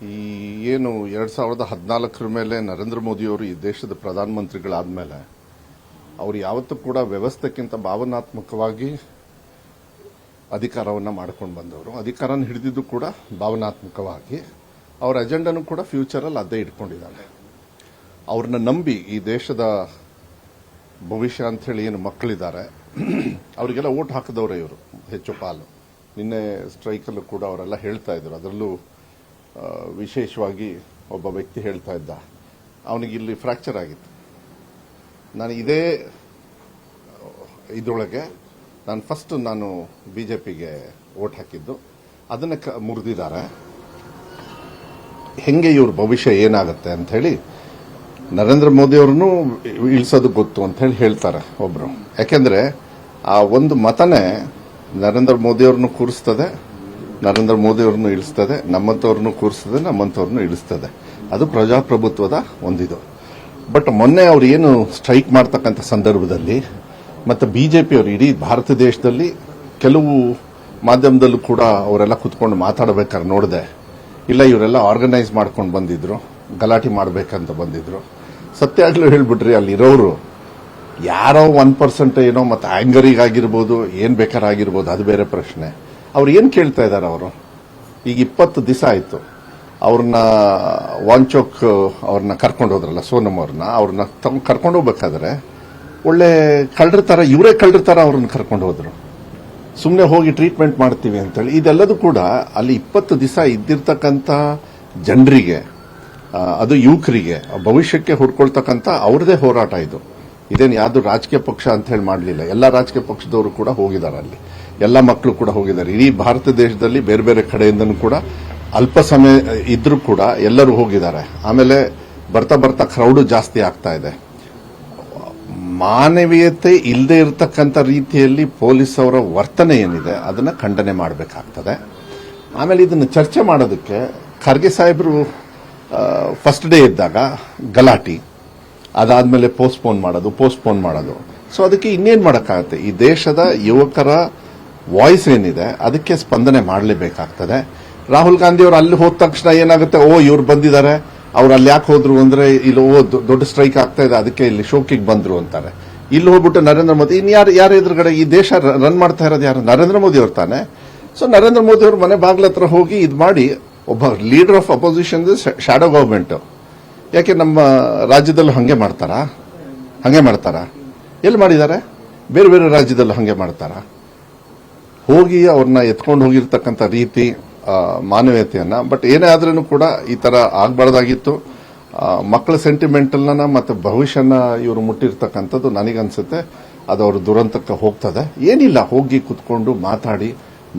ಈ ಏನು 2014 ಮೇಲೆ ನರೇಂದ್ರ ಮೋದಿಯವರು ಈ ದೇಶದ ಪ್ರಧಾನಮಂತ್ರಿಗಳಾದ್ಮೇಲೆ ಅವರು ಯಾವತ್ತೂ ಕೂಡ ವ್ಯವಸ್ಥೆಕ್ಕಿಂತ ಭಾವನಾತ್ಮಕವಾಗಿ ಅಧಿಕಾರವನ್ನು ಮಾಡ್ಕೊಂಡು ಬಂದವರು. ಅಧಿಕಾರನ ಹಿಡಿದಿದ್ದು ಕೂಡ ಭಾವನಾತ್ಮಕವಾಗಿ. ಅವರ ಅಜೆಂಡಾನು ಕೂಡ ಫ್ಯೂಚರಲ್ಲಿ ಅದೇ ಇಟ್ಕೊಂಡಿದ್ದಾರೆ. ಅವ್ರನ್ನ ನಂಬಿ ಈ ದೇಶದ ಭವಿಷ್ಯ ಅಂತ ಹೇಳಿ ಏನು ಮಕ್ಕಳಿದ್ದಾರೆ ಅವರಿಗೆಲ್ಲ ಓಟ್ ಹಾಕಿದವರೇ ಇವರು ಹೆಚ್ಚು ಪಾಲು. ನಿನ್ನೆ ಸ್ಟ್ರೈಕಲ್ಲೂ ಕೂಡ ಅವರೆಲ್ಲ ಹೇಳ್ತಾ ಇದ್ರು. ಅದರಲ್ಲೂ ವಿಶೇಷವಾಗಿ ಒಬ್ಬ ವ್ಯಕ್ತಿ ಹೇಳ್ತಾ ಇದ್ದ, ಅವನಿಗೆ ಇಲ್ಲಿ ಫ್ರಾಕ್ಚರ್ ಆಗಿತ್ತು. ನಾನು ಇದೇ ಇದರೊಳಗೆ ಫಸ್ಟ್ ಬಿಜೆಪಿಗೆ ಓಟ್ ಹಾಕಿದ್ದು, ಅದನ್ನ ಮುರಿದಿದ್ದಾರೆ. ಹೆಂಗೆ ಇವ್ರ ಭವಿಷ್ಯ ಏನಾಗುತ್ತೆ ಅಂತ ಹೇಳಿ ನರೇಂದ್ರ ಮೋದಿ ಅವ್ರನ್ನು ಇಳಿಸೋದು ಗೊತ್ತು ಅಂತ ಹೇಳಿ ಹೇಳ್ತಾರೆ ಒಬ್ರು. ಯಾಕೆಂದ್ರೆ ಆ ಒಂದು ಮತನೇ ನರೇಂದ್ರ ಮೋದಿ ಅವ್ರನ್ನು ಕೂರಿಸ್ತದೆ, ನರೇಂದ್ರ ಮೋದಿ ಅವ್ರನ್ನು ಇಳಿಸ್ತದೆ, ನಮ್ಮಂತವ್ರನ್ನು ಕೂರಿಸ್ತದೆ, ನಮ್ಮಂತವ್ರನ್ನು ಇಳಿಸ್ತದೆ. ಅದು ಪ್ರಜಾಪ್ರಭುತ್ವದ ಒಂದಿದು. ಬಟ್ ಮೊನ್ನೆ ಅವ್ರು ಏನು ಸ್ಟ್ರೈಕ್ ಮಾಡ್ತಕ್ಕಂಥ ಸಂದರ್ಭದಲ್ಲಿ ಮತ್ತೆ ಬಿಜೆಪಿ ಅವರು ಇಡೀ ಭಾರತ ದೇಶದಲ್ಲಿ ಕೆಲವು ಮಾಧ್ಯಮದಲ್ಲೂ ಕೂಡ ಅವರೆಲ್ಲ ಕುತ್ಕೊಂಡು ಮಾತಾಡಬೇಕಾದ್ರೆ ನೋಡಿದೆ, ಇಲ್ಲ ಇವರೆಲ್ಲ ಆರ್ಗನೈಸ್ ಮಾಡ್ಕೊಂಡು ಬಂದಿದ್ರು, ಗಲಾಟೆ ಮಾಡಬೇಕಂತ ಬಂದಿದ್ರು. ಸತ್ಯಾಗ್ಲೂ ಹೇಳ್ಬಿಟ್ರಿ, ಅಲ್ಲಿರೋರು ಯಾರೋ 1% ಏನೋ ಮತ್ತೆ ಆಂಗರಿಗಾಗಿರ್ಬೋದು, ಏನ್ ಬೇಕಾರಾಗಿರ್ಬೋದು, ಅದು ಬೇರೆ ಪ್ರಶ್ನೆ. ಅವ್ರು ಏನ್ ಕೇಳ್ತಾ ಇದ್ದಾರೆ? ಅವರು ಈಗ 20 ದಿವಸ ಆಯ್ತು ಅವ್ರನ್ನ ವಾಂಚೋಕ್ ಅವ್ರನ್ನ ಕರ್ಕೊಂಡು ಹೋದ್ರಲ್ಲ, ಸೋನಂ ಅವ್ರನ್ನ ಕರ್ಕೊಂಡು ಹೋಗ್ಬೇಕಾದ್ರೆ ಒಳ್ಳೆ ಕಳ್ಳರ ತರ, ಇವರೇ ಕಳ್ಳರ ತರ ಅವ್ರನ್ನ ಕರ್ಕೊಂಡು ಹೋದ್ರು. ಸುಮ್ಮನೆ ಹೋಗಿ ಟ್ರೀಟ್ಮೆಂಟ್ ಮಾಡ್ತೀವಿ ಅಂತೇಳಿ. ಇದೆಲ್ಲದೂ ಕೂಡ ಅಲ್ಲಿ 20 ದಿವಸ ಇದ್ದಿರ್ತಕ್ಕಂಥ ಜನರಿಗೆ, ಅದು ಯುವಕರಿಗೆ ಭವಿಷ್ಯಕ್ಕೆ ಹುಡ್ಕೊಳ್ತಕ್ಕಂಥ ಅವ್ರದೇ ಹೋರಾಟ ಇದು. ಇದೇನು ಯಾವ್ದು ರಾಜಕೀಯ ಪಕ್ಷ ಅಂತ ಹೇಳಿ ಮಾಡಲಿಲ್ಲ. ಎಲ್ಲ ರಾಜಕೀಯ ಪಕ್ಷದವರು ಕೂಡ ಹೋಗಿದ್ದಾರೆ, ಅಲ್ಲಿ ಎಲ್ಲ ಮಕ್ಕಳು ಕೂಡ ಹೋಗಿದ್ದಾರೆ. ಇಡೀ ಭಾರತ ದೇಶದಲ್ಲಿ ಬೇರೆ ಬೇರೆ ಕಡೆಯಿಂದನೂ ಕೂಡ ಅಲ್ಪ ಸಮಯ ಇದ್ರೂ ಕೂಡ ಎಲ್ಲರೂ ಹೋಗಿದ್ದಾರೆ. ಆಮೇಲೆ ಬರ್ತಾ ಬರ್ತಾ ಕ್ರೌಡ್ ಜಾಸ್ತಿ ಆಗ್ತಾ ಇದೆ. ಮಾನವೀಯತೆ ಇಲ್ಲದೆ ಇರತಕ್ಕಂಥ ರೀತಿಯಲ್ಲಿ ಪೊಲೀಸ್ ಅವರ ವರ್ತನೆ ಏನಿದೆ ಅದನ್ನ ಖಂಡನೆ ಮಾಡಬೇಕಾಗ್ತದೆ. ಆಮೇಲೆ ಇದನ್ನು ಚರ್ಚೆ ಮಾಡೋದಕ್ಕೆ ಖರ್ಗೆ ಸಾಹೇಬರು ಫಸ್ಟ್ ಡೇ ಇದ್ದಾಗ ಗಲಾಟಿ, ಅದಾದ್ಮೇಲೆ ಪೋಸ್ಟ್ಪೋನ್ ಮಾಡೋದು. ಸೊ ಅದಕ್ಕೆ ಇನ್ನೇನ್ ಮಾಡಕ್ಕಾಗತ್ತೆ? ಈ ದೇಶದ ಯುವಕರ ವಾಯ್ಸ್ ಏನಿದೆ ಅದಕ್ಕೆ ಸ್ಪಂದನೆ ಮಾಡಲೇಬೇಕಾಗ್ತದೆ. ರಾಹುಲ್ ಗಾಂಧಿ ಅವರು ಅಲ್ಲಿ ಹೋದ ತಕ್ಷಣ ಏನಾಗುತ್ತೆ, ಇವ್ರು ಬಂದಿದ್ದಾರೆ, ಅವ್ರು ಅಲ್ಲಿ ಯಾಕೆ ಹೋದ್ರು ಅಂದ್ರೆ ಇಲ್ಲಿ ದೊಡ್ಡ ಸ್ಟ್ರೈಕ್ ಆಗ್ತಾ ಇದೆ, ಅದಕ್ಕೆ ಇಲ್ಲಿ ಶೋಕಿಗೆ ಬಂದ್ರು ಅಂತಾರೆ. ಇಲ್ಲಿ ಹೋಗ್ಬಿಟ್ಟು ನರೇಂದ್ರ ಮೋದಿ ಯಾರ ಎದುರುಗಡೆ ಈ ದೇಶ ರನ್ ಮಾಡ್ತಾ ಇರೋದು ಯಾರು? ನರೇಂದ್ರ ಮೋದಿ ಅವ್ರು ತಾನೆ. ಸೊ ನರೇಂದ್ರ ಮೋದಿ ಅವರು ಮನೆ ಬಾಗ್ಲ ಹತ್ರ ಹೋಗಿ ಇದು ಮಾಡಿ, ಒಬ್ಬ leader of opposition shadow government. ಯಾಕೆ ನಮ್ಮ ರಾಜ್ಯದಲ್ಲೂ ಹಂಗೆ ಮಾಡ್ತಾರಾ? ಎಲ್ಲಿ ಮಾಡಿದ್ದಾರೆ? ಬೇರೆ ಬೇರೆ ರಾಜ್ಯದಲ್ಲೂ ಹಂಗೆ ಮಾಡ್ತಾರಾ? ಹೋಗಿ ಅವ್ರನ್ನ ಎತ್ಕೊಂಡು ಹೋಗಿರ್ತಕ್ಕಂಥ ರೀತಿ ಮಾನವೀಯತೆಯನ್ನ. ಬಟ್ ಏನೇ ಆದ್ರೂ ಕೂಡ ಈ ತರ ಆಗ್ಬಾರ್ದಾಗಿತ್ತು. ಮಕ್ಕಳ ಸೆಂಟಿಮೆಂಟಲ್ನ ಮತ್ತೆ ಭವಿಷ್ಯನ ಇವರು ಮುಟ್ಟಿರ್ತಕ್ಕಂಥದ್ದು ನನಗನ್ಸುತ್ತೆ ಅದು ಅವ್ರ ದುರಂತಕ್ಕೆ ಹೋಗ್ತದೆ. ಏನಿಲ್ಲ, ಹೋಗಿ ಕುತ್ಕೊಂಡು ಮಾತಾಡಿ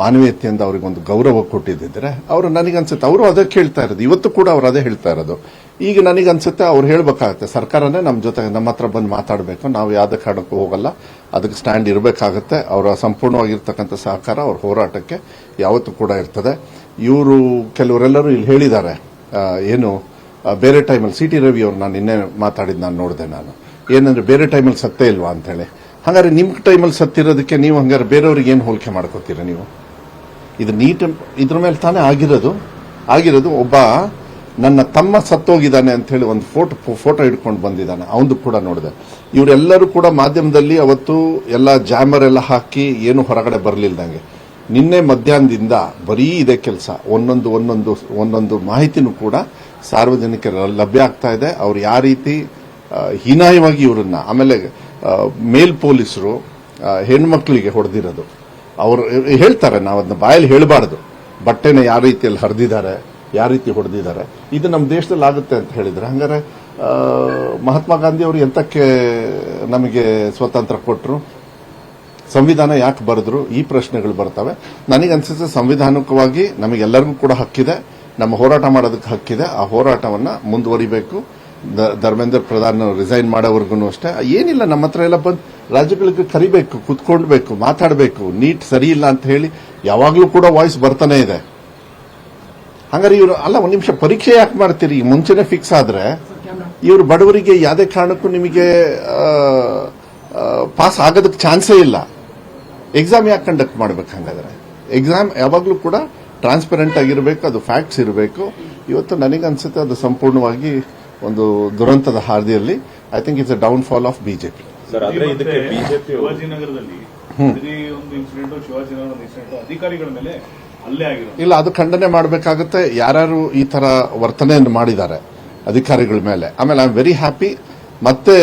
ಮಾನವೀಯತೆಯಿಂದ ಅವ್ರಿಗೊಂದು ಗೌರವ ಕೊಟ್ಟಿದ್ದಿದ್ರೆ ಅವರು, ನನಗನ್ಸುತ್ತೆ ಅವರು ಅದೇ ಕೇಳ್ತಾ ಇರೋದು. ಇವತ್ತು ಕೂಡ ಅವ್ರು ಅದೇ ಹೇಳ್ತಾ ಇರೋದು. ಈಗ ನನಗನ್ಸುತ್ತೆ ಅವ್ರು ಹೇಳ್ಬೇಕಾಗತ್ತೆ, ಸರ್ಕಾರನೇ ನಮ್ಮ ಹತ್ರ ಬಂದು ಮಾತಾಡಬೇಕು, ನಾವು ಯಾವುದೇ ಕಾರಣಕ್ಕೂ ಹೋಗಲ್ಲ, ಅದಕ್ಕೆ ಸ್ಟ್ಯಾಂಡ್ ಇರಬೇಕಾಗತ್ತೆ. ಅವರ ಸಂಪೂರ್ಣವಾಗಿರ್ತಕ್ಕಂಥ ಸಹಕಾರ ಅವ್ರ ಹೋರಾಟಕ್ಕೆ ಯಾವತ್ತೂ ಕೂಡ ಇರ್ತದೆ. ಇವರು ಕೆಲವರೆಲ್ಲರೂ ಇಲ್ಲಿ ಹೇಳಿದ್ದಾರೆ, ಏನು ಬೇರೆ ಟೈಮಲ್ಲಿ ಸಿ ಟಿ ರವಿ ಅವ್ರು ನಾನು ನಿನ್ನೆ ನಾನು ನೋಡಿದೆ. ನಾನು ಏನಂದ್ರೆ ಬೇರೆ ಟೈಮಲ್ಲಿ ಸತ್ತೇ ಇಲ್ವಾ ಅಂತ ಹೇಳಿ. ಹಾಗಾದ್ರೆ ನಿಮ್ ಟೈಮಲ್ಲಿ ಸತ್ತಿರೋದಕ್ಕೆ ನೀವು ಹಂಗಾರೆ ಬೇರೆಯವ್ರಿಗೆ ಏನು ಹೋಲಿಕೆ ಮಾಡ್ಕೋತೀರ ನೀವು? ಇದು ಇದ್ರ ಮೇಲೆ ತಾನೇ ಆಗಿರೋದು. ಒಬ್ಬ ನನ್ನ ತಮ್ಮ ಸತ್ತೋಗಿದ್ದಾನೆ ಅಂತ ಹೇಳಿ ಒಂದು ಫೋಟೋ ಹಿಡ್ಕೊಂಡು ಬಂದಿದ್ದಾನೆ, ಅವನು ಕೂಡ ನೋಡಿದೆ. ಇವರೆಲ್ಲರೂ ಕೂಡ ಮಾಧ್ಯಮದಲ್ಲಿ ಅವತ್ತು ಎಲ್ಲ ಜಾಮರ್ ಎಲ್ಲ ಹಾಕಿ ಏನು ಹೊರಗಡೆ ಬರಲಿಲ್ದಂಗೆ. ನಿನ್ನೆ ಮಧ್ಯಾಹ್ನದಿಂದ ಬರೀ ಇದೇ ಕೆಲಸ. ಒಂದೊಂದು ಮಾಹಿತಿನೂ ಕೂಡ ಸಾರ್ವಜನಿಕರ ಲಭ್ಯ ಆಗ್ತಾ ಇದೆ. ಅವ್ರು ಯಾವ ರೀತಿ ಹೀನಾಯವಾಗಿ ಇವರನ್ನ, ಆಮೇಲೆ ಮೇಲ್ ಪೊಲೀಸರು ಹೆಣ್ಮಕ್ಳಿಗೆ ಹೊಡೆದಿರೋದು ಅವರು ಹೇಳ್ತಾರೆ. ನಾವು ಅದನ್ನ ಬಾಯಲ್ಲಿ ಹೇಳಬಾರದು. ಬಟ್ಟೆನ ಯಾವ ರೀತಿಯಲ್ಲಿ ಹರಿದಿದ್ದಾರೆ, ಯಾವ ರೀತಿ ಹೊಡೆದಿದ್ದಾರೆ, ಇದು ನಮ್ಮ ದೇಶದಲ್ಲಿ ಆಗುತ್ತೆ ಅಂತ ಹೇಳಿದ್ರೆ, ಹಂಗಾರೆ ಮಹಾತ್ಮ ಗಾಂಧಿ ಅವರು ಎಂತಕ್ಕೆ ನಮಗೆ ಸ್ವತಂತ್ರ ಕೊಟ್ಟರು? ಸಂವಿಧಾನ ಯಾಕೆ ಬರೆದ್ರು? ಈ ಪ್ರಶ್ನೆಗಳು ಬರ್ತವೆ. ನನಗನ್ಸುತ್ತೆ ಸಂವಿಧಾನಿಕವಾಗಿ ನಮಗೆಲ್ಲರಿಗೂ ಕೂಡ ಹಕ್ಕಿದೆ, ನಮ್ಮ ಹೋರಾಟ ಮಾಡೋದಕ್ಕೆ ಹಕ್ಕಿದೆ. ಆ ಹೋರಾಟವನ್ನ ಮುಂದುವರಿಬೇಕು. ಧರ್ಮೇಂದ್ರ ಪ್ರಧಾನ್ ರಿಸೈನ್ ಮಾಡೋವರೆಗೂ ಅಷ್ಟೇ. ಏನಿಲ್ಲ, ನಮ್ಮ ಹತ್ರ ಎಲ್ಲ ಬಂದು ರಾಜ್ಯಗಳಿಗೆ ಕರಿಬೇಕು, ಕುತ್ಕೊಳ್ಬೇಕು, ಮಾತಾಡಬೇಕು. ನೀಟ್ ಸರಿ ಇಲ್ಲ ಅಂತ ಹೇಳಿ ಯಾವಾಗಲೂ ಕೂಡ ವಾಯ್ಸ್ ಬರ್ತಾನೆ ಇದೆ. ಹಂಗಾರೆ ಇವರು ಅಲ್ಲ, ಒಂದ್ ನಿಮಿಷ ಪರೀಕ್ಷೆ ಯಾಕೆ ಮಾಡ್ತೀರಿ? ಮುಂಚೆನೆ ಫಿಕ್ಸ್ ಆದ್ರೆ ಇವರು ಬಡವರಿಗೆ ಯಾವುದೇ ಕಾರಣಕ್ಕೂ ನಿಮಗೆ ಪಾಸ್ ಆಗೋದಕ್ಕೆ ಚಾನ್ಸೇ ಇಲ್ಲ. ಎಕ್ಸಾಮ್ ಯಾಕೆ ಕಂಡಕ್ಟ್ ಮಾಡ್ಬೇಕು? ಹಂಗಾದ್ರೆ ಎಕ್ಸಾಮ್ ಯಾವಾಗಲೂ ಕೂಡ ಟ್ರಾನ್ಸ್ಪರೆಂಟ್ ಆಗಿರಬೇಕು, ಅದು ಫ್ಯಾಕ್ಟ್ಸ್ ಇರಬೇಕು. ಇವತ್ತು ನನಗನ್ಸುತ್ತೆ ಅದು ಸಂಪೂರ್ಣವಾಗಿ ಒಂದು ದುರಂತದ ಹಾದಿಯಲ್ಲಿ. I think it's a downfall of BJP. ಶಿವಾಜಿನಗರದಲ್ಲಿ ಒಂದು ಇನ್ಸಿಡೆಂಟ್, ಶಿವಾಜಿನಗರ ಇನ್ಸಿಡೆಂಟ್ ಅಧಿಕಾರಿಗಳ ಮೇಲೆ ಹಲ್ಲೆ ಆಗಿರೋ ಇಲ್ಲ, ಅದು ಖಂಡನೆ ಮಾಡಬೇಕಾಗುತ್ತೆ. ಯಾರ್ಯಾರು ಈ ತರ ವರ್ತನೆಯನ್ನು ಮಾಡಿದ್ದಾರೆ ಅಧಿಕಾರಿಗಳ ಮೇಲೆ. ಆಮೇಲೆ ಐ ಆಮ್ ವೆರಿ ಹ್ಯಾಪಿ, ಮತ್ತೆ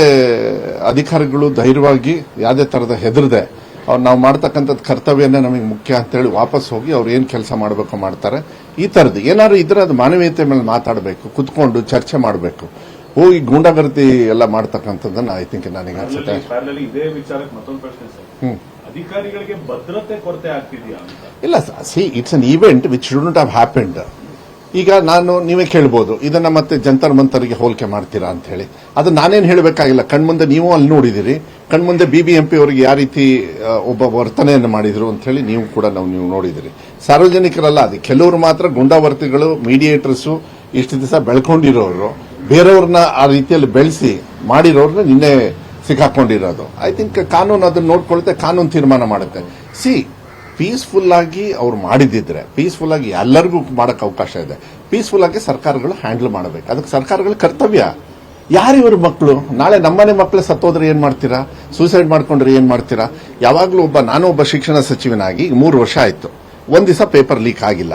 ಅಧಿಕಾರಿಗಳು ಧೈರ್ಯವಾಗಿ ಯಾವುದೇ ತರದ ಹೆದರದೆ ಅವ್ರು ನಾವು ಮಾಡ್ತಕ್ಕಂಥದ್ದು ಕರ್ತವ್ಯನೇ ನಮಗೆ ಮುಖ್ಯ ಅಂತೇಳಿ ವಾಪಸ್ ಹೋಗಿ ಅವ್ರು ಏನ್ ಕೆಲಸ ಮಾಡಬೇಕು ಮಾಡ್ತಾರೆ. ಈ ತರದ್ದು ಏನಾದ್ರು ಇದ್ರೆ ಅದು ಮಾನವೀಯತೆ ಮೇಲೆ ಮಾತಾಡಬೇಕು, ಕುತ್ಕೊಂಡು ಚರ್ಚೆ ಮಾಡಬೇಕು. ಹೋಗಿ ಗೂಂಡಾಗರ್ದಿ ಎಲ್ಲ ಮಾಡ್ತಕ್ಕಂಥದ್ದನ್ನ ಐ ಥಿಂಕ್ ನನಗೆ ಅನ್ಸುತ್ತೆ. ಇದೇ ವಿಚಾರಕ್ಕೆ ಮತ್ತೊಂದು ಪ್ರಶ್ನೆ ಸರ್, ಅಧಿಕಾರಿಗಳಿಗೆ ಭದ್ರತೆ ಕೊರತೆ ಆಗ್ತಿದೆಯಾ ಅಂತ? ಇಲ್ಲ, C it's an event which shouldn't have happened. ಈಗ ನೀವೇ ಕೇಳ್ಬೋದು, ಇದನ್ನ ಮತ್ತೆ ಜಂತರ್ ಮಂತರ್ಗೆ ಹೋಲಿಕೆ ಮಾಡ್ತೀರಾ ಅಂತ ಹೇಳಿ. ಅದು ನಾನೇನು ಹೇಳಬೇಕಾಗಿಲ್ಲ, ಕಣ್ಮುಂದೆ ನೀವು ಅಲ್ಲಿ ನೋಡಿದಿರಿ. ಕಣ್ಮುಂದೆ ಬಿಬಿಎಂಪಿ ಅವರಿಗೆ ಯಾವ ರೀತಿ ಒಬ್ಬ ವರ್ತನೆಯನ್ನು ಮಾಡಿದ್ರು ಅಂತ ಹೇಳಿ ನೀವು ಕೂಡ ನೀವು ನೋಡಿದಿರಿ. ಸಾರ್ವಜನಿಕರಲ್ಲ, ಅದು ಕೆಲವರು ಮಾತ್ರ ಗುಂಡಾವರ್ತಿಗಳು, ಮೀಡಿಯೇಟರ್ಸು, ಇಷ್ಟು ದಿವಸ ಬೆಳ್ಕೊಂಡಿರೋರು, ಬೇರೆಯವ್ರನ್ನ ಆ ರೀತಿಯಲ್ಲಿ ಬೆಳೆಸಿ ಮಾಡಿರೋರ್ನ ನಿನ್ನೆ ಸಿಕ್ಕಾಕೊಂಡಿರೋದು. ಐ ಥಿಂಕ್ ಕಾನೂನು ಅದನ್ನ ನೋಡ್ಕೊಳುತ್ತೆ, ಕಾನೂನು ತೀರ್ಮಾನ ಮಾಡುತ್ತೆ. ಪೀಸ್ಫುಲ್ ಆಗಿ ಅವ್ರು ಮಾಡಿದ್ರೆ ಪೀಸ್ಫುಲ್ ಆಗಿ ಎಲ್ಲರಿಗೂ ಮಾಡಕ್ಕೆ ಅವಕಾಶ ಇದೆ. ಪೀಸ್ಫುಲ್ ಆಗಿ ಸರ್ಕಾರಗಳು ಹ್ಯಾಂಡಲ್ ಮಾಡಬೇಕು, ಅದಕ್ಕೆ ಸರ್ಕಾರಗಳ ಕರ್ತವ್ಯ. ಯಾರು ಇವ್ರ ಮಕ್ಕಳು? ನಾಳೆ ನಮ್ಮನೆ ಮಕ್ಕಳು ಸತ್ತೋದ್ರೆ ಏನ್ ಮಾಡ್ತೀರಾ? ಸೂಸೈಡ್ ಮಾಡ್ಕೊಂಡ್ರೆ ಏನ್ ಮಾಡ್ತೀರಾ? ಯಾವಾಗ್ಲೂ ನಾನು ಒಬ್ಬ ಶಿಕ್ಷಣ ಸಚಿವನಾಗಿ 3 ವರ್ಷ ಆಯ್ತು, ಒಂದ್ ದಿವಸ ಪೇಪರ್ ಲೀಕ್ ಆಗಿಲ್ಲ.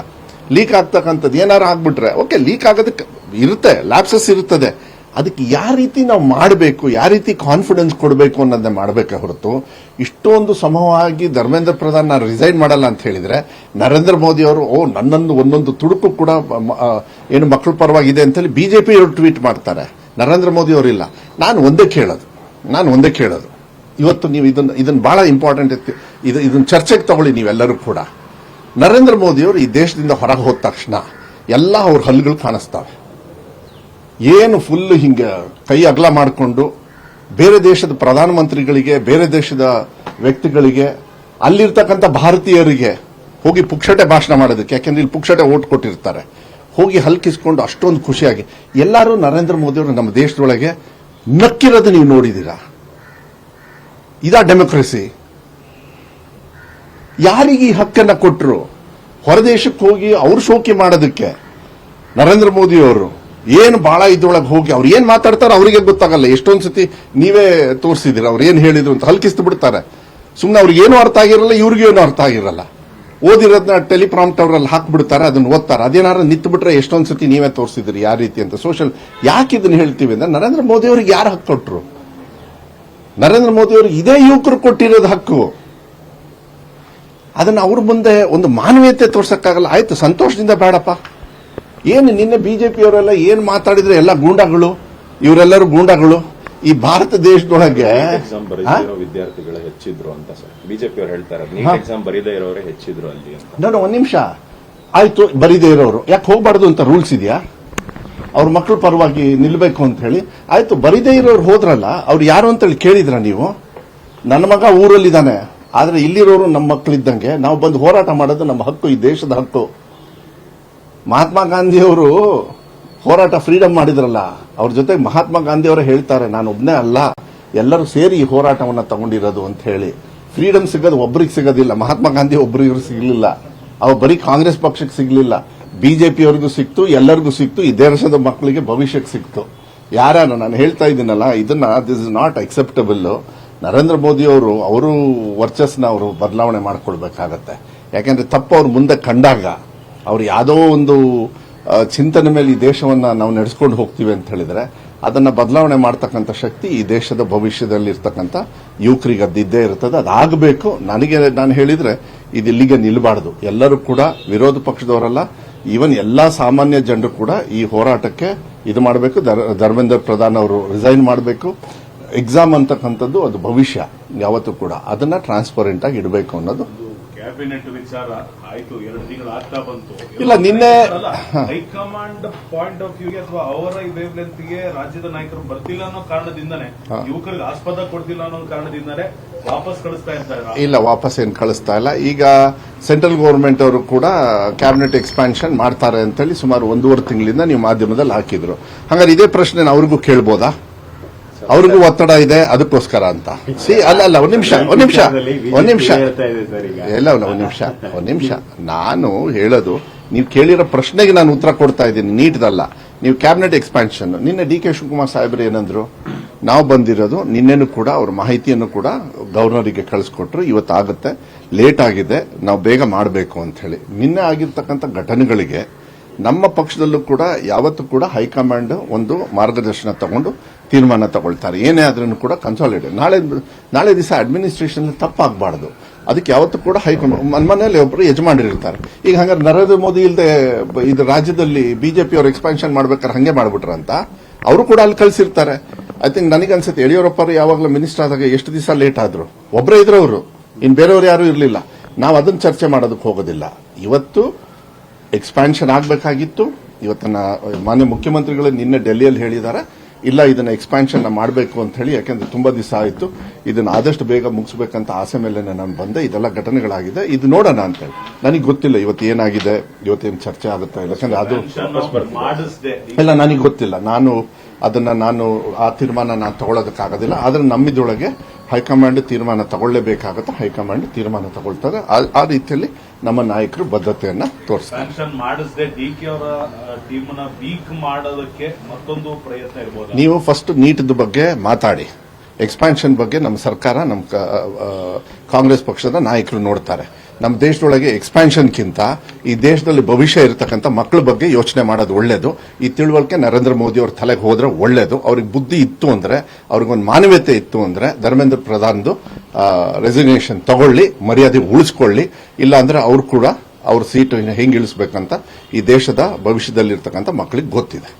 ಲೀಕ್ ಆಗ್ತಕ್ಕಂಥದ್ದು ಏನಾರು ಆಗ್ಬಿಟ್ರೆ ಓಕೆ, ಲೀಕ್ ಆಗೋದಕ್ಕೆ ಇರುತ್ತೆ, ಲ್ಯಾಪ್ಸಸ್ ಇರುತ್ತದೆ. ಅದಕ್ಕೆ ಯಾವ ರೀತಿ ನಾವು ಮಾಡಬೇಕು, ಯಾವ ರೀತಿ ಕಾನ್ಫಿಡೆನ್ಸ್ ಕೊಡಬೇಕು ಅನ್ನೋದನ್ನ ಮಾಡಬೇಕೆ ಹೊರತು ಇಷ್ಟೊಂದು ಸಮವಾಗಿ ಧರ್ಮೇಂದ್ರ ಪ್ರಧಾನ್ ನಾನು ರಿಸೈನ್ ಮಾಡಲ್ಲ ಅಂತ ಹೇಳಿದ್ರೆ ನರೇಂದ್ರ ಮೋದಿ ಅವರು ನನ್ನೊಂದು ಒಂದೊಂದು ತುಡುಕು ಕೂಡ ಏನು ಮಕ್ಕಳ ಪರವಾಗಿದೆ ಅಂತೇಳಿ ಬಿಜೆಪಿ ಅವರು ಟ್ವೀಟ್ ಮಾಡ್ತಾರೆ. ನರೇಂದ್ರ ಮೋದಿ ಅವರಿಲ್ಲ. ನಾನು ಒಂದೇ ಕೇಳೋದು ಇವತ್ತು ನೀವು ಇದನ್ನ ಬಹಳ ಇಂಪಾರ್ಟೆಂಟ್ ಇತ್ತು, ಇದನ್ನ ಚರ್ಚೆಗೆ ತಗೊಳ್ಳಿ ನೀವೆಲ್ಲರೂ ಕೂಡ. ನರೇಂದ್ರ ಮೋದಿ ಅವರು ಈ ದೇಶದಿಂದ ಹೊರಗೆ ಹೋದ ತಕ್ಷಣ ಎಲ್ಲ ಅವ್ರ ಹಲ್ಲುಗಳು ಕಾಣಿಸ್ತಾವೆ. ಏನು ಫುಲ್ ಹಿಂಗೆ ಕೈ ಅಗಲ ಮಾಡಿಕೊಂಡು ಬೇರೆ ದೇಶದ ಪ್ರಧಾನಮಂತ್ರಿಗಳಿಗೆ, ಬೇರೆ ದೇಶದ ವ್ಯಕ್ತಿಗಳಿಗೆ, ಅಲ್ಲಿರ್ತಕ್ಕಂಥ ಭಾರತೀಯರಿಗೆ ಹೋಗಿ ಪುಕ್ಷಟೆ ಭಾಷಣ ಮಾಡೋದಕ್ಕೆ, ಯಾಕೆಂದ್ರೆ ಇಲ್ಲಿ ಪುಕ್ಷಟೆ ಓಟ್ ಕೊಟ್ಟಿರ್ತಾರೆ, ಹೋಗಿ ಹಲ್ಕಿಸ್ಕೊಂಡು ಅಷ್ಟೊಂದು ಖುಷಿಯಾಗಿ ಎಲ್ಲರೂ ನರೇಂದ್ರ ಮೋದಿ ಅವರು ನಮ್ಮ ದೇಶದೊಳಗೆ ನಕ್ಕಿರೋದು ನೀವು ನೋಡಿದ್ದೀರಾ? ಇದಾ ಡೆಮೋಕ್ರಸಿ? ಯಾರಿಗೆ ಈ ಹಕ್ಕನ್ನ ಕೊಟ್ಟರು? ಹೊರದೇಶಕ್ಕೆ ಹೋಗಿ ಅವ್ರು ಶೋಕಿ ಮಾಡೋದಕ್ಕೆ ನರೇಂದ್ರ ಮೋದಿ ಅವರು ಏನು ಬಹಳ ಇದ್ರೊಳಗೆ ಹೋಗಿ ಅವ್ರು ಏನ್ ಮಾತಾಡ್ತಾರೋ ಅವರಿಗೆ ಗೊತ್ತಾಗಲ್ಲ. ಎಷ್ಟೊಂದು ಸತಿ ನೀವೇ ತೋರಿಸಿದಿರ, ಅವ್ರು ಏನ್ ಹೇಳಿದ್ರು ಅಂತ ಹಲ್ಕಿಸ್ತು ಬಿಡ್ತಾರೆ. ಸುಮ್ಮನೆ ಅವ್ರಿಗೆ ಏನು ಅರ್ಥ ಆಗಿರಲ್ಲ, ಇವ್ರಿಗೇನು ಅರ್ಥ ಆಗಿರಲ್ಲ. ಓದಿರೋದನ್ನ ಟೆಲಿಪ್ರಾಂಪ್ಟರ್ ಅಲ್ಲಿ ಹಾಕ್ಬಿಡ್ತಾರೆ, ಅದನ್ನ ಓದ್ತಾರೆ. ಅದೇನಾರು ನಿಂತು ಬಿಟ್ರೆ ಎಷ್ಟೊಂದು ಸತಿ ನೀವೇ ತೋರಿಸಿದ್ರಿ ಯಾವ ರೀತಿ ಅಂತ. ಸೋಷಿಯಲ್ ಯಾಕೆ ಇದನ್ನ ಹೇಳ್ತೀವಿ ಅಂದ್ರೆ ನರೇಂದ್ರ ಮೋದಿ ಅವ್ರಿಗೆ ಯಾರು ಹಕ್ಕು ಕೊಟ್ರು? ನರೇಂದ್ರ ಮೋದಿ ಅವ್ರಿಗೆ ಇದೇ ಯುವಕರು ಕೊಟ್ಟಿರೋದು ಹಕ್ಕು. ಅದನ್ನ ಅವ್ರ ಮುಂದೆ ಒಂದು ಮಾನವೀಯತೆ ತೋರ್ಸಕ್ಕಾಗಲ್ಲ. ಆಯ್ತು, ಸಂತೋಷದಿಂದ ಬೇಡಪ್ಪ. ಏನು ನಿನ್ನೆ ಬಿಜೆಪಿಯವರೆಲ್ಲ ಏನ್ ಮಾತಾಡಿದ್ರೆ ಎಲ್ಲ ಗೂಂಡಾಗಳು, ಇವರೆಲ್ಲರೂ ಗೂಂಡಾಗಳು. ಈ ಭಾರತ ದೇಶದೊಳಗೆ ಎಕ್ಸಾಮ್ ಬರೀದಿರೋ ವಿದ್ಯಾರ್ಥಿಗಳು ಹೆಚ್ಚಿದ್ರು ಅಂತ ಸರ್ ಬಿಜೆಪಿ ಅವರು ಹೇಳ್ತಾರೆ. ನೀಟ್ ಎಕ್ಸಾಮ್ ಬರೀದೇ ಇರೋರೇ ಹೆಚ್ಚಿದ್ರು ಅಲ್ಲಿ ಅಂತ. ನಾನು ಒಂದ್ ನಿಮಿಷ, ಆಯ್ತು, ಬರೀದೇ ಇರೋರು ಯಾಕೆ ಹೋಗಬಾರ್ದು ಅಂತ ರೂಲ್ಸ್ ಇದೆಯಾ? ಅವ್ರ ಮಕ್ಕಳ ಪರವಾಗಿ ನಿಲ್ಬೇಕು ಅಂತ ಹೇಳಿ. ಆಯ್ತು, ಬರೀದೇ ಇರೋರು ಹೋದ್ರಲ್ಲ, ಅವ್ರು ಯಾರು ಅಂತೇಳಿ ಕೇಳಿದ್ರ ನೀವು? ನನ್ನ ಮಗ ಊರಲ್ಲಿದ್ದಾನೆ, ಆದ್ರೆ ಇಲ್ಲಿರೋರು ನಮ್ಮ ಮಕ್ಕಳಿದ್ದಂಗೆ. ನಾವು ಬಂದು ಹೋರಾಟ ಮಾಡೋದು ನಮ್ಮ ಹಕ್ಕು, ಈ ದೇಶದ ಹಕ್ಕು. ಮಹಾತ್ಮ ಗಾಂಧಿಯವರು ಹೋರಾಟ ಫ್ರೀಡಮ್ ಮಾಡಿದ್ರಲ್ಲ, ಅವ್ರ ಜೊತೆ ಮಹಾತ್ಮ ಗಾಂಧಿ ಅವರೇ ಹೇಳ್ತಾರೆ, ನಾನು ಒಬ್ಬನೇ ಅಲ್ಲ, ಎಲ್ಲರೂ ಸೇರಿ ಈ ಹೋರಾಟವನ್ನ ತಗೊಂಡಿರೋದು ಅಂತ ಹೇಳಿ. ಫ್ರೀಡಮ್ ಸಿಗೋದು ಒಬ್ಬರಿಗೆ ಸಿಗೋದಿಲ್ಲ. ಮಹಾತ್ಮ ಗಾಂಧಿ ಒಬ್ಬರಿಗೂ ಸಿಗಲಿಲ್ಲ, ಅವ ಬರೀ ಕಾಂಗ್ರೆಸ್ ಪಕ್ಷಕ್ಕೆ ಸಿಗಲಿಲ್ಲ, ಬಿಜೆಪಿಯವರಿಗೂ ಸಿಕ್ತು, ಎಲ್ಲರಿಗೂ ಸಿಕ್ತು, ಈ ದೇಶದ ಮಕ್ಕಳಿಗೆ ಭವಿಷ್ಯಕ್ಕೆ ಸಿಕ್ತು. ಯಾರು ನಾನು ಹೇಳ್ತಾ ಇದ್ದೀನಲ್ಲ, ಇದನ್ನ this is not acceptable. Narendra Modi ಅವರು ವರ್ಚಸ್ನ ಅವರು ಬದಲಾವಣೆ ಮಾಡ್ಕೊಳ್ಬೇಕಾಗತ್ತೆ. ಯಾಕೆಂದ್ರೆ ತಪ್ಪು ಅವ್ರು ಮುಂದೆ ಕಂಡಾಗ ಅವ್ರು ಯಾವುದೋ ಒಂದು ಚಿಂತನೆ ಮೇಲೆ ಈ ದೇಶವನ್ನ ನಾವು ನಡೆಸ್ಕೊಂಡು ಹೋಗ್ತೀವಿ ಅಂತ ಹೇಳಿದ್ರೆ ಅದನ್ನ ಬದಲಾವಣೆ ಮಾಡತಕ್ಕಂಥ ಶಕ್ತಿ ಈ ದೇಶದ ಭವಿಷ್ಯದಲ್ಲಿ ಇರ್ತಕ್ಕಂಥ ಯುವಕರಿಗೆ ಅದಿದ್ದೇ ಇರ್ತದೆ. ಅದಾಗಬೇಕು. ನಾನು ಹೇಳಿದ್ರೆ ಇದು ಇಲ್ಲಿಗೆ ನಿಲ್ಲಬಾರದು. ಎಲ್ಲರೂ ಕೂಡ ವಿರೋಧ ಪಕ್ಷದವರಲ್ಲ, ಈವನ್ ಎಲ್ಲಾ ಸಾಮಾನ್ಯ ಜನರು ಕೂಡ ಈ ಹೋರಾಟಕ್ಕೆ ಇದು ಮಾಡಬೇಕು. ಧರ್ಮೇಂದ್ರ ಪ್ರಧಾನ್ ಅವರು ರಿಸೈನ್ ಮಾಡಬೇಕು. ಎಕ್ಸಾಮ್ ಅಂತಕ್ಕಂಥದ್ದು ಅದು ಭವಿಷ್ಯ ಯಾವತ್ತೂ ಕೂಡ, ಅದನ್ನ ಟ್ರಾನ್ಸ್ಪರೆಂಟ್ ಆಗಿ ಇಡಬೇಕು ಅನ್ನೋದು. ಕ್ಯಾಬಿನೆಟ್ ವಿಚಾರ ಆಯ್ತು, 2 ತಿಂಗಳು ಆಗ್ತಾ ಬಂತು. ಇಲ್ಲ, ನಿನ್ನೆ ಹೈಕಮಾಂಡ್ ಪಾಯಿಂಟ್ ಆಫ್ ವ್ಯೂಗೆ ಅಥವಾ ಅವರ ವೇವ್ ಲೆಂತ್ಗೆ ರಾಜ್ಯದ ನಾಯಕರು ಬರ್ತಿಲ್ಲ ಅನ್ನೋ ಕಾರಣದಿಂದಾನೆ, ಯುವಕರಿಗೆ ಆಸ್ಪದ ಕೊಡ್ತಿಲ್ಲ ಅನ್ನೋ ಕಾರಣದಿಂದಾನೆ ವಾಪಸ್ ಕಳಿಸ್ತಾ ಇದ್ದಾರೆ. ಇಲ್ಲ, ವಾಪಸ್ ಏನ್ ಕಳಿಸ್ತಾ ಇಲ್ಲ. ಈಗ ಸೆಂಟ್ರಲ್ ಗವರ್ಮೆಂಟ್ ಅವರು ಕೂಡ ಕ್ಯಾಬಿನೆಟ್ ಎಕ್ಸ್ಪಾನ್ಷನ್ ಮಾಡ್ತಾರೆ ಅಂತೇಳಿ ಸುಮಾರು 1.5 ತಿಂಗಳಿಂದ ನೀವು ಮಾಧ್ಯಮದಲ್ಲಿ ಹಾಕಿದ್ರು. ಹಾಗಾದ್ರೆ ಇದೇ ಪ್ರಶ್ನೆ ಅವ್ರಿಗೂ ಕೇಳ್ಬೋದಾ? ಅವ್ರಿಗೂ ಒತ್ತಡ ಇದೆ ಅದಕ್ಕೋಸ್ಕರ ಅಂತ ಅಲ್ಲ ಒಂದ್ ನಿಮಿಷ ನಾನು ಹೇಳೋದು ನೀವು ಕೇಳಿರೋ ಪ್ರಶ್ನೆಗೆ ನಾನು ಉತ್ತರ ಕೊಡ್ತಾ ಇದ್ದೀನಿ ನೀಟ್ದಲ್ಲ. ನೀವು ಕ್ಯಾಬಿನೆಟ್ ಎಕ್ಸ್ಪಾನ್ಷನ್ ನಿನ್ನೆ ಡಿ ಕೆ ಶಿವಕುಮಾರ್ ಸಾಹೇಬ್ರು ಏನಂದ್ರು, ನಾವು ಬಂದಿರೋದು ನಿನ್ನೆನೂ ಕೂಡ ಅವ್ರ ಮಾಹಿತಿಯನ್ನು ಕೂಡ ಗವರ್ನರಿಗೆ ಕಳಿಸ್ಕೊಟ್ರು, ಇವತ್ತಾಗುತ್ತೆ, ಲೇಟ್ ಆಗಿದೆ, ನಾವು ಬೇಗ ಮಾಡಬೇಕು ಅಂತ ಹೇಳಿ. ನಿನ್ನೆ ಆಗಿರ್ತಕ್ಕಂಥ ಘಟನೆಗಳಿಗೆ ನಮ್ಮ ಪಕ್ಷದಲ್ಲೂ ಕೂಡ ಯಾವತ್ತೂ ಕೂಡ ಹೈಕಮಾಂಡ್ ಒಂದು ಮಾರ್ಗದರ್ಶನ ತಗೊಂಡು ತೀರ್ಮಾನ ತಗೊಳ್ತಾರೆ. ಏನೇ ಆದ್ರೂ ಕೂಡ ಕನ್ಸಾಲಿಡೇಟ್ ನಾಳೆ ದಿವಸ ಅಡ್ಮಿನಿಸ್ಟ್ರೇಷನ್ ತಪ್ಪಾಗಬಾರ್ದು. ಅದಕ್ಕೆ ಯಾವತ್ತೂ ಕೂಡ ಹೈಕಮಾಂಡ್ ಮನೆಯಲ್ಲಿ ಒಬ್ಬರು ಯಜಮಾನರಿರ್ತಾರೆ. ಈಗ ಹಂಗಾರೆ ನರೇಂದ್ರ ಮೋದಿ ಇಲ್ಲದೆ ಇದು ರಾಜ್ಯದಲ್ಲಿ ಬಿಜೆಪಿ ಅವರು ಎಕ್ಸ್ಪಾನ್ಷನ್ ಮಾಡ್ಬೇಕಾದ್ರೆ ಹಂಗೆ ಮಾಡ್ಬಿಟ್ರಂತ ಅವರು ಕೂಡ ಅಲ್ಲಿ ಕಳಿಸಿರ್ತಾರೆ. ಐ ಥಿಂಕ್ ನನಗನ್ಸುತ್ತೆ ಯಡಿಯೂರಪ್ಪ ಯಾವಾಗಲೂ ಮಿನಿಸ್ಟರ್ ಆದಾಗ ಎಷ್ಟು ದಿವಸ ಲೇಟ್ ಆದ್ರು, ಒಬ್ಬರೇ ಇದ್ರು ಅವರು, ಇನ್ ಬೇರೆಯವರು ಯಾರು ಇರಲಿಲ್ಲ. ನಾವು ಅದನ್ನ ಚರ್ಚೆ ಮಾಡೋದಕ್ಕೆ ಹೋಗೋದಿಲ್ಲ. ಇವತ್ತು ಎಕ್ಸ್ಪಾನ್ಷನ್ ಆಗಬೇಕಾಗಿತ್ತು. ಇವತ್ತನ್ನ ಮಾನ್ಯ ಮುಖ್ಯಮಂತ್ರಿಗಳು ನಿನ್ನೆ ಡೆಲ್ಲಿಯಲ್ಲಿ ಹೇಳಿದ್ದಾರೆ, ಇಲ್ಲ ಇದನ್ನ ಎಕ್ಸ್ಪಾನ್ಷನ್ ಮಾಡಬೇಕು ಅಂತ ಹೇಳಿ. ಯಾಕಂದ್ರೆ ತುಂಬಾ ದಿವಸ ಆಯಿತು, ಇದನ್ನ ಆದಷ್ಟು ಬೇಗ ಮುಗಿಸಬೇಕಂತ ಆಸೆ ಮೇಲೆ ನಾನು ಬಂದೆ. ಇದೆಲ್ಲ ಘಟನೆಗಳಾಗಿದೆ, ಇದು ನೋಡೋಣ ಅಂತ ಹೇಳಿ. ನನಗೆ ಗೊತ್ತಿಲ್ಲ ಇವತ್ತು ಏನಾಗಿದೆ, ಇವತ್ತೇನು ಚರ್ಚೆ ಆಗುತ್ತಾ ಇಲ್ಲ. ಯಾಕಂದ್ರೆ ಅದು ಇಲ್ಲ, ನನಗೆ ಗೊತ್ತಿಲ್ಲ. ನಾನು ಆ ತೀರ್ಮಾನ ನಾನು ತಗೊಳ್ಳೋದಕ್ಕಾಗೋದಿಲ್ಲ. ಆದ್ರೆ ನಮ್ಮಿದೊಳಗೆ ಹೈಕಮಾಂಡ್ ತೀರ್ಮಾನ ತಗೊಳ್ಳೇಬೇಕಾಗುತ್ತೆ. ಹೈಕಮಾಂಡ್ ತೀರ್ಮಾನ ತಗೊಳ್ತಾರೆ. ಆ ರೀತಿಯಲ್ಲಿ ನಮ್ಮ ನಾಯಕರು ಬದ್ಧತೆಯನ್ನ ತೋರಿಸ್ತಾರೆ. ಸ್ಯಾಂಕ್ಷನ್ ಮಾಡಿಸದೆ ಡಿಕೆ ಅವರ ಟೀಮ್ನ ವೀಕ್ ಮಾಡೋದಕ್ಕೆ ಮತ್ತೊಂದು ಪ್ರಯತ್ನ ಇರಬಹುದು. ನೀವು ಫಸ್ಟ್ ನೀಟ್ದ ಬಗ್ಗೆ ಮಾತಾಡಿ, ಎಕ್ಸ್ಪಾನ್ಷನ್ ಬಗ್ಗೆ ನಮ್ಮ ಸರ್ಕಾರ, ನಮ್ಮ ಕಾಂಗ್ರೆಸ್ ಪಕ್ಷದ ನಾಯಕರು ನೋಡ್ತಾರೆ. ನಮ್ಮ ದೇಶದೊಳಗೆ ಎಕ್ಸ್ಪಾನ್ಷನ್ಗಿಂತ ಈ ದೇಶದಲ್ಲಿ ಭವಿಷ್ಯ ಇರತಕ್ಕಂಥ ಮಕ್ಕಳ ಬಗ್ಗೆ ಯೋಚನೆ ಮಾಡೋದು ಒಳ್ಳೇದು. ಈ ತಿಳುವಳಿಕೆ ನರೇಂದ್ರ ಮೋದಿ ಅವ್ರ ತಲೆಗೆ ಹೋದ್ರೆ ಒಳ್ಳೇದು. ಅವ್ರಿಗೆ ಬುದ್ಧಿ ಇತ್ತು ಅಂದ್ರೆ, ಅವ್ರಿಗೊಂದು ಮಾನವೀಯತೆ ಇತ್ತು ಅಂದ್ರೆ ಧರ್ಮೇಂದ್ರ ಪ್ರಧಾನ್ದು ರೆಸಿಗ್ನೇಷನ್ ತಗೊಳ್ಳಿ, ಮರ್ಯಾದೆ ಉಳಿಸ್ಕೊಳ್ಳಿ. ಇಲ್ಲ ಅಂದ್ರೆ ಅವ್ರು ಕೂಡ ಅವ್ರ ಸೀಟು ಹೆಂಗೆ ಇಳಿಸ್ಬೇಕಂತ ಈ ದೇಶದ ಭವಿಷ್ಯದಲ್ಲಿರ್ತಕ್ಕಂಥ ಮಕ್ಕಳಿಗೆ ಗೊತ್ತಿದೆ.